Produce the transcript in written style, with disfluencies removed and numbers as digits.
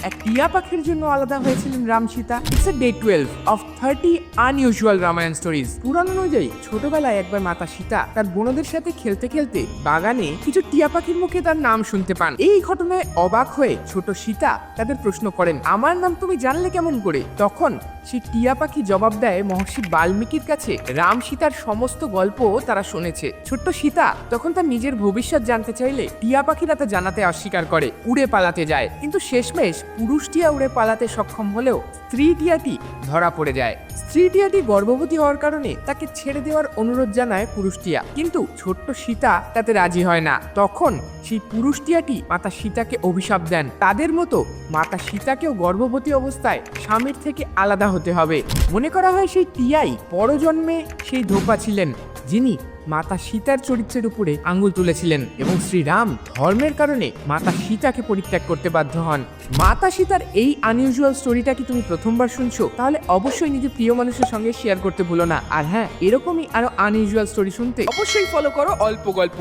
এক টিয়া পাখির জন্য আলাদা হয়েছিলেন Ram Sita. It's day 12 of 30 unusual Ramayana stories. পুরাণ অনুযায়ী ছোটবেলায় একবার মাতা সীতা তার বোনদের সাথে খেলতে খেলতে বাগানে কিছু টিয়া পাখির মুখে তার নাম শুনতে পান। এই ঘটনায় অবাক হয়ে ছোট সীতা তাদের প্রশ্ন করেন, আমার নাম তুমি জানলে কেমন করে? তখন সেই টিয়া পাখি জবাব দেয়, মহর্ষি বাল্মীকির কাছে রাম সীতার সমস্ত গল্প তারা শুনেছে। ছোট্ট সীতা তখন তার নিজের ভবিষ্যৎ জানতে চাইলে টিয়া পাখিরা তা জানাতে অস্বীকার করে, উড়ে পালাতে যায়। কিন্তু শেষমেশ পুরুষ টিয়া উড়ে পালাতে সক্ষম হলেও স্ত্রী টিয়াটি ধরা পড়ে যায়। স্ত্রী টিয়াটি গর্ভবতী হওয়ার কারণে তাকে ছেড়ে দেওয়ার অনুরোধ জানায় পুরুষ টিয়া, কিন্তু ছোট্ট সীতা তাতে রাজি হয় না। তখন সেই পুরুষ টিয়াটি মাতা সীতাকে অভিশাপ দেন, তাদের মতো মাতা সীতাকেও গর্ভবতী অবস্থায় স্বামীর থেকে আলাদা হতে হবে। মনে করা হয় সেই টিয়াই পরজন্মে সেই ধোপা ছিলেন, যিনি মাতা সীতার চরিত্রের উপরে আঙ্গুল তুলেছিলেন এবং শ্রীরাম ধর্মের কারণে মাতা সীতাকে পরিত্যাগ করতে বাধ্য হন। মাতা সীতার এই আনইউজুয়াল স্টোরিটা কি তুমি প্রথমবার শুনছো? তাহলে অবশ্যই নিজের প্রিয় মানুষের সঙ্গে শেয়ার করতে ভুলো না। আর হ্যাঁ, এরকমই আরো আনইউজুয়াল স্টোরি শুনতে অবশ্যই ফলো করো অল্প গল্প।